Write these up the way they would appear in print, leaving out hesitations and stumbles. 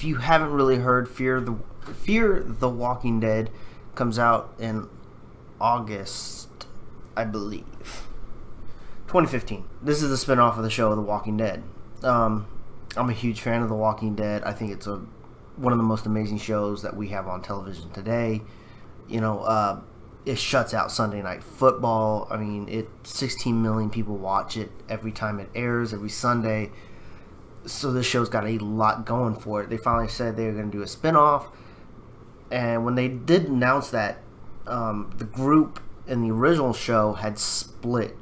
you haven't really heard, Fear the Walking Dead comes out in August, I believe, 2015. This is the spinoff of the show The Walking Dead. I'm a huge fan of The Walking Dead. I think it's one of the most amazing shows that we have on television today. You know, it shuts out Sunday Night Football. I mean, 16 million people watch it every time it airs, every Sunday. So this show's got a lot going for it. They finally said they were going to do a spinoff. And when they did announce that, the group in the original show had split.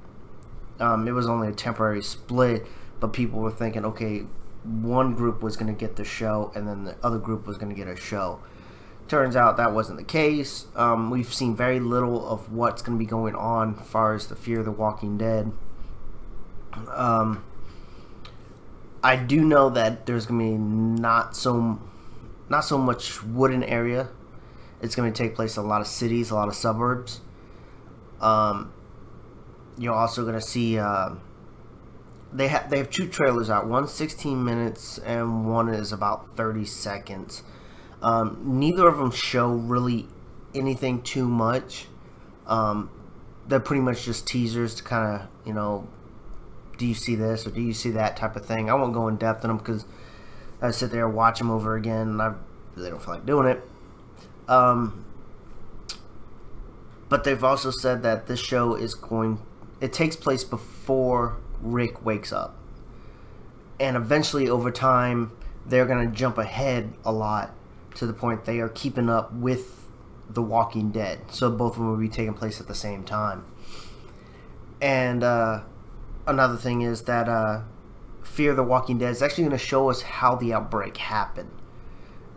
It was only a temporary split, but people were thinking, okay, one group was going to get the show, and then the other group was going to get a show. Turns out that wasn't the case. We've seen very little of what's going to be going on as far as the Fear the Walking Dead. I do know that there's going to be not so much wooden area. It's going to take place in a lot of cities, a lot of suburbs. You're also going to see they have two trailers out. One's 16 minutes and one is about 30 seconds. Neither of them show really anything too much. They're pretty much just teasers to kind of, you know, do you see this or do you see that type of thing. I won't go in depth in them because I sit there and watch them over again and I really don't feel like doing it. But they've also said that this show it takes place before Rick wakes up. And eventually over time they're going to jump ahead a lot to the point they are keeping up with The Walking Dead. So both of them will be taking place at the same time. And another thing is that Fear the Walking Dead is actually going to show us how the outbreak happened.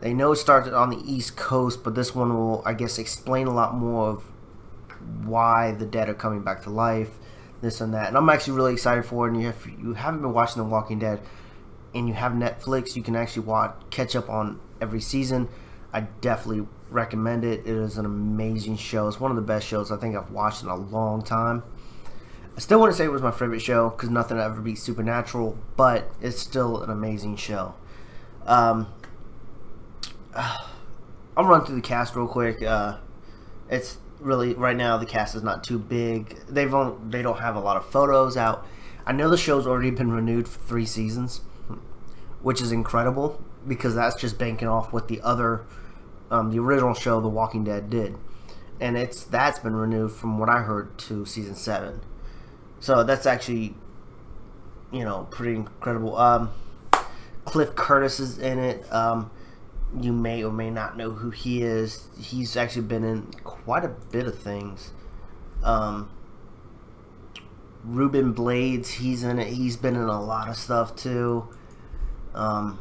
They know it started on the East Coast, but this one will, I guess, explain a lot more of why the dead are coming back to life, this and that. And I'm actually really excited for it. And if you haven't been watching The Walking Dead and you have Netflix, you can actually catch up on every season. I definitely recommend it. It is an amazing show. It's one of the best shows I think I've watched in a long time. I still wouldn't say it was my favorite show because nothing ever beats Supernatural, but it's still an amazing show. I'll run through the cast real quick. It's really, right now the cast is not too big. They don't have a lot of photos out. I know the show's already been renewed for 3 seasons, which is incredible because that's just banking off what the original show The Walking Dead did, and that's been renewed from what I heard to season 7. So that's actually, you know, pretty incredible. Cliff Curtis is in it. You may or may not know who he is. He's actually been in quite a bit of things. Ruben Blades, he's in it. He's been in a lot of stuff too. I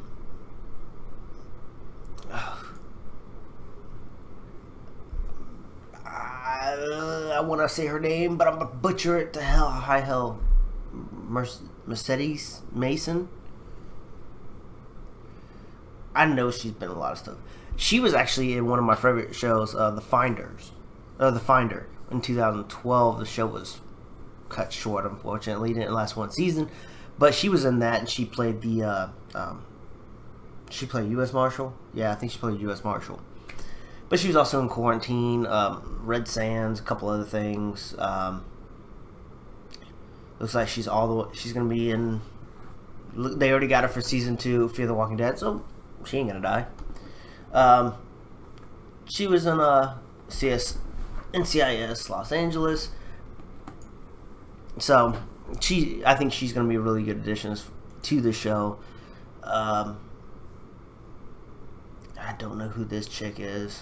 want to say her name, but I'm gonna butcher it to high hell. Mercedes Mason. I know she's been in a lot of stuff. She was actually in one of my favorite shows, The Finder, in 2012. The show was cut short, unfortunately. It didn't last 1 season, but she was in that, and she played she played U.S. Marshal. Yeah, I think she played U.S. Marshal. But she was also in Quarantine, Red Sands, a couple other things. Looks like she's gonna be in. They already got her for season 2, Fear the Walking Dead, so she ain't gonna die. She was in NCIS Los Angeles, so I think she's gonna be a really good addition to the show. I don't know who this chick is,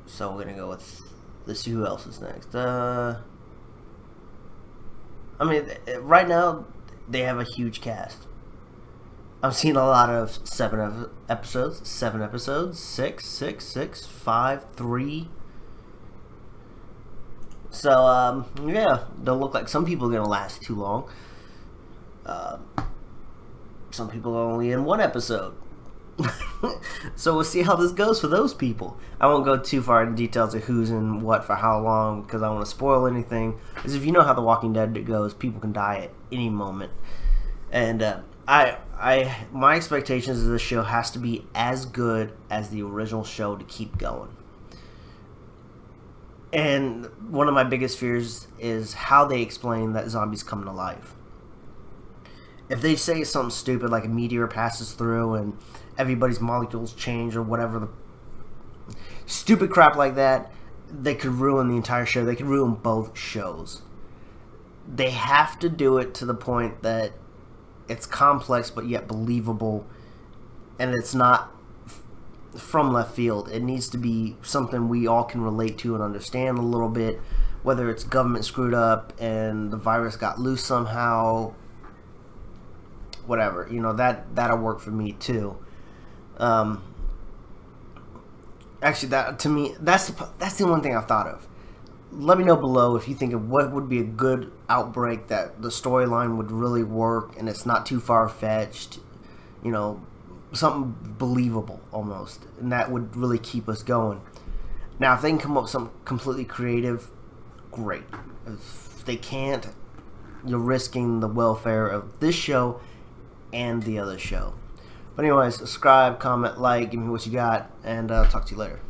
so we're gonna go with. Let's see who else is next. I mean, right now they have a huge cast. I've seen a lot of 7 episodes, 6, 5, 3. So, yeah, don't look like some people are going to last too long. Some people are only in 1 episode. So we'll see how this goes for those people. I won't go too far into details of who's in what for how long because I don't want to spoil anything. Because if you know how The Walking Dead goes, people can die at any moment. And My expectations of this show has to be as good as the original show to keep going. And one of my biggest fears is how they explain that zombies come to life. If they say something stupid like a meteor passes through and everybody's molecules change or whatever, the stupid crap like that, they could ruin the entire show. They could ruin both shows. They have to do it to the point that it's complex but yet believable, and it's not from left field. It needs to be something we all can relate to and understand a little bit, whether it's government screwed up and the virus got loose somehow, whatever, that'll work for me too. Actually, that to me, that's the one thing I've thought of. Let me know below if you think of what would be a good outbreak that the storyline would really work and it's not too far-fetched, something believable almost, and that would really keep us going. Now, if they can come up with something completely creative, great. If they can't, you're risking the welfare of this show and the other show. But anyways, subscribe, comment, like, give me what you got, and I'll talk to you later.